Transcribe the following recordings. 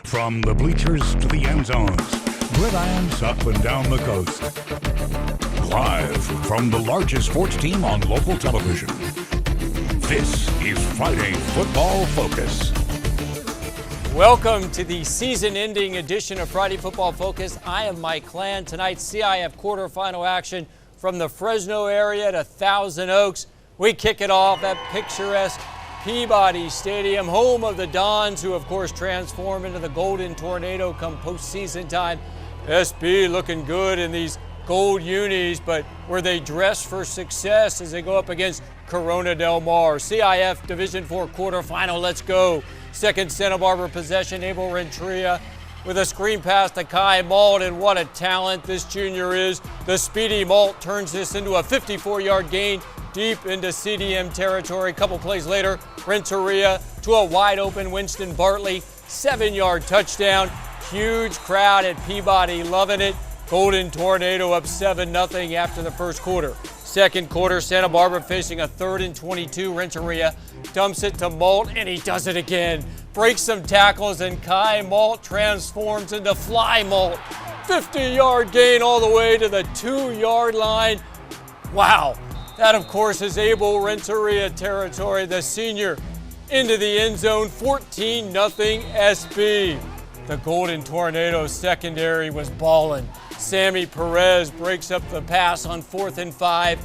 From the bleachers to the end zones, gridirons up and down the coast. Live from the largest sports team on local television. This is Friday Football Focus. Welcome to the season-ending edition of Friday Football Focus. I am Mike Clan. Tonight's CIF quarterfinal action from the Fresno area to Thousand Oaks. We kick it off at picturesque Peabody Stadium, home of the Dons, who of course transform into the Golden Tornado come postseason time. SB looking good in these gold unis, but were they dressed for success as they go up against Corona Del Mar? CIF Division IV quarterfinal, let's go. Second Santa Barbara possession, Abel Renteria with a screen pass to Kai Malt, and what a talent this junior is. The speedy Malt turns this into a 54-yard gain deep into CDM territory. A couple plays later, Renteria to a wide-open Winston Bartley, 7-yard touchdown. Huge crowd at Peabody loving it. Golden Tornado up 7-0 after the first quarter. Second quarter, Santa Barbara facing a 3rd and 22. Renteria dumps it to Malt, and he does it again. Breaks some tackles, and Kai Malt transforms into Fly Malt. 50-yard gain all the way to the 2-yard line. Wow. That, of course, is Abel Renteria territory, the senior, into the end zone, 14-0 SB. The Golden Tornado secondary was balling. Sammy Perez breaks up the pass on 4th and 5,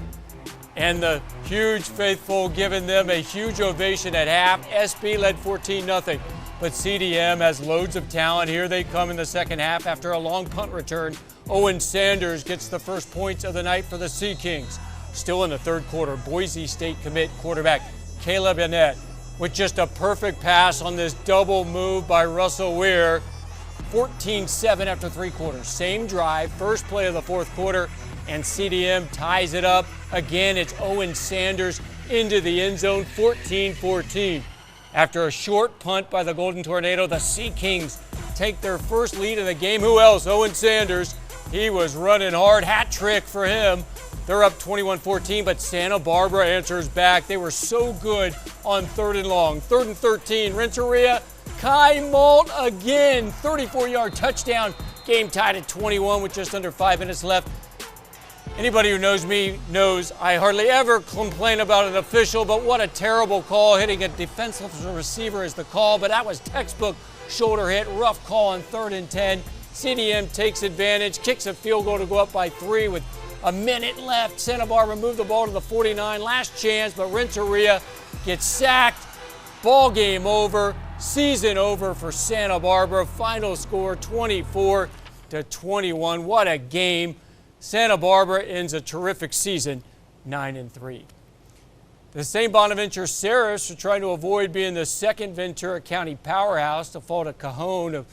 and the huge faithful giving them a huge ovation at half. SB led 14-0, but CDM has loads of talent. Here they come in the second half after a long punt return. Owen Sanders gets the first points of the night for the Sea Kings. Still in the third quarter, Boise State commit quarterback Caleb Annette with just a perfect pass on this double move by Russell Weir. 14-7 after 3 quarters. Same drive, first play of the fourth quarter, and CDM ties it up. Again, it's Owen Sanders into the end zone, 14-14. After a short punt by the Golden Tornado, the Sea Kings take their first lead in the game. Who else? Owen Sanders. He was running hard. Hat trick for him. They're up 21-14, but Santa Barbara answers back. They were so good on 3rd and long. 3rd and 13, Renteria, Kai Malt again, 34-yard touchdown. Game tied at 21 with just under 5 minutes left. Anybody who knows me knows I hardly ever complain about an official, but what a terrible call. Hitting a defenseless receiver is the call, but that was textbook shoulder hit. Rough call on 3rd and 10. CDM takes advantage, kicks a field goal to go up by 3 with a minute left. Santa Barbara moved the ball to the 49. Last chance, but Renteria gets sacked. Ball game over. Season over for Santa Barbara. Final score 24-21. What a game. Santa Barbara ends a terrific season, 9-3. The St Bonaventure Serifs are trying to avoid being the second Ventura County powerhouse to fall to Cajon of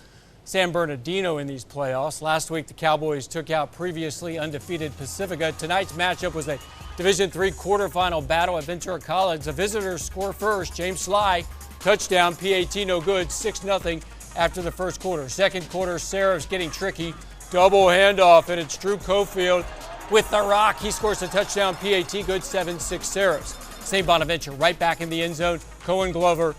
San Bernardino in these playoffs. Last week, the Cowboys took out previously undefeated Pacifica. Tonight's matchup was a Division III quarterfinal battle at Ventura College. The visitors score first. James Sly, touchdown, PAT no good, 6-0 after the first quarter. Second quarter, Serifs getting tricky. Double handoff, and it's Drew Cofield with the rock. He scores a touchdown, PAT good, 7-6 Serifs. St Bonaventure right back in the end zone. Cohen Glover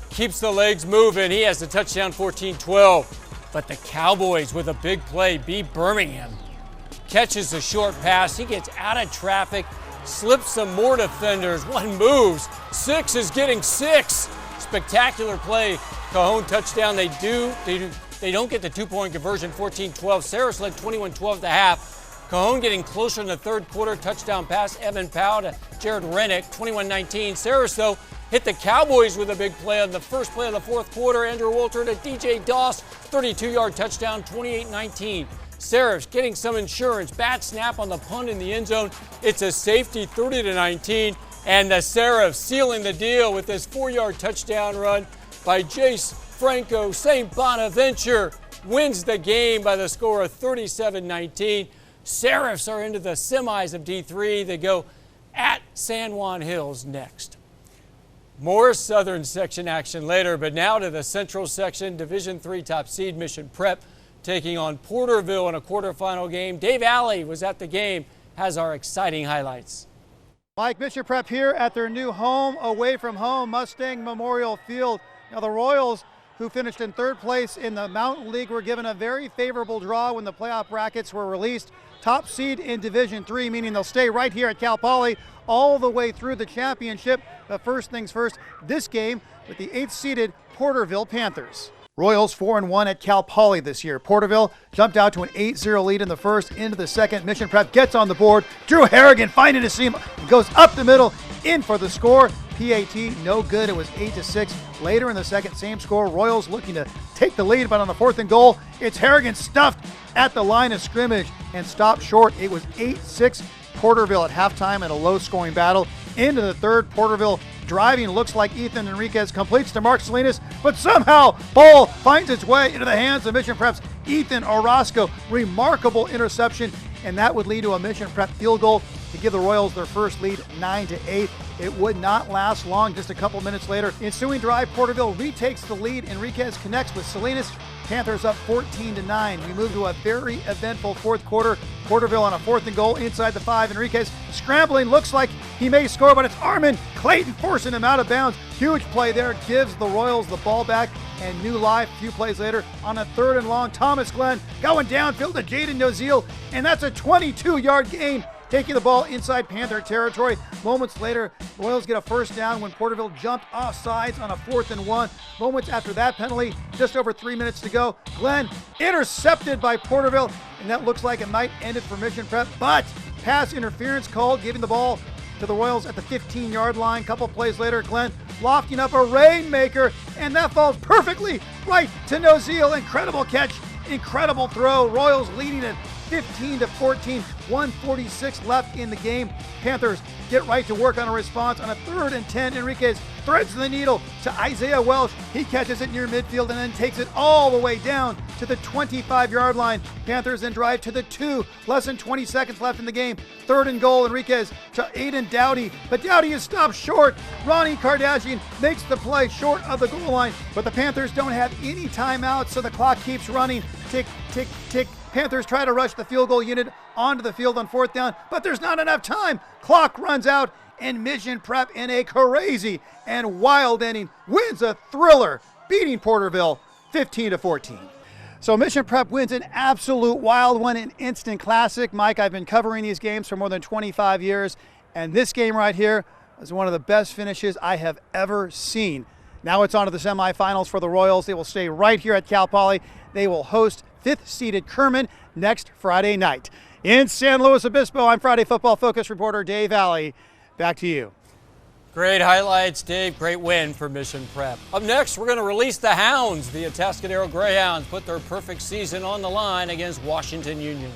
keeps the legs moving. He has the touchdown, 14-12. But the Cowboys with a big play. B. Birmingham catches the short pass. He gets out of traffic, slips some more defenders. One moves. 6 is getting 6. Spectacular play. Cajon touchdown. They don't get the 2-point conversion, 14-12. Serifs led 21-12 at the half. Cajon getting closer in the third quarter. Touchdown pass, Evan Powell to Jared Rennick, 21-19. Serifs, though, hit the Cowboys with a big play on the first play of the fourth quarter. Andrew Walter to DJ Doss, 32-yard touchdown, 28-19. Serifs getting some insurance. Bad snap on the punt in the end zone. It's a safety, 30-19. And the Serifs sealing the deal with this 4-yard touchdown run by Jace Franco. St Bonaventure wins the game by the score of 37-19. Serifs are into the semis of D3. They go at San Juan Hills next. More Southern section action later, but now to the Central section. Division III top seed Mission Prep taking on Porterville in a quarterfinal game. Dave Alley was at the game, has our exciting highlights. Mike, Mission Prep here at their new home, away from home, Mustang Memorial Field. Now the Royals who finished in third place in the Mountain League, were given a very favorable draw when the playoff brackets were released. Top seed in Division III, meaning they'll stay right here at Cal Poly all the way through the championship. But first things first, this game with the 8th seeded Porterville Panthers. Royals 4-1 at Cal Poly this year. Porterville jumped out to an 8-0 lead in the first, into the second. Mission Prep gets on the board. Drew Harrigan finding a seam, goes up the middle, in for the score. PAT, no good. It was 8-6. Later in the second, same score. Royals looking to take the lead, but on the 4th and goal, it's Harrigan stuffed at the line of scrimmage and stopped short. It was 8-6 Porterville at halftime in a low-scoring battle. Into the third, Porterville driving, looks like Ethan Enriquez, completes to Mark Salinas, but somehow ball finds its way into the hands of Mission Prep's Ethan Orozco. Remarkable interception, and that would lead to a Mission Prep field goal to give the Royals their first lead, 9-8. It would not last long. Just a couple minutes later, ensuing drive, Porterville retakes the lead. Enriquez connects with Salinas. Panthers up 14-9. We move to a very eventful fourth quarter. Porterville on a 4th and goal inside the 5. Enriquez scrambling, looks like he may score, but it's Armin Clayton forcing him out of bounds. Huge play there, gives the Royals the ball back, and new life a few plays later on a 3rd and long. Thomas Glenn going downfield to Jaden Nozil, and that's a 22-yard gain, taking the ball inside Panther territory. Moments later, the Royals get a first down when Porterville jumped off sides on a 4th and 1. Moments after that penalty, just over 3 minutes to go, Glenn intercepted by Porterville, and that looks like it might end it for Mission Prep, but pass interference called, giving the ball to the Royals at the 15-yard line. Couple plays later, Glenn lofting up a rainmaker, and that falls perfectly right to Nozil. Incredible catch, incredible throw. Royals leading it 15-14, 1:46 left in the game. Panthers get right to work on a response on a 3rd and 10. Enriquez threads the needle to Isaiah Welsh. He catches it near midfield and then takes it all the way down to the 25-yard line. Panthers then drive to the 2. Less than 20 seconds left in the game. 3rd and goal. Enriquez to Aiden Dowdy, but Dowdy is stopped short. Ronnie Kardashian makes the play short of the goal line, but the Panthers don't have any timeouts, so the clock keeps running. Tick, tick, tick. Panthers try to rush the field goal unit onto the field on 4th down, but there's not enough time. Clock runs out, and Mission Prep, in a crazy and wild inning, wins a thriller, beating Porterville 15-14. So Mission Prep wins an absolute wild one, an instant classic. Mike, I've been covering these games for more than 25 years, and this game right here was one of the best finishes I have ever seen. Now it's on to the semifinals for the Royals. They will stay right here at Cal Poly. They will host 5th-seeded Kerman next Friday night. In San Luis Obispo, I'm Friday Football Focus reporter Dave Alley. Back to you. Great highlights, Dave. Great win for Mission Prep. Up next, we're going to release the Hounds. The Atascadero Greyhounds put their perfect season on the line against Washington Union.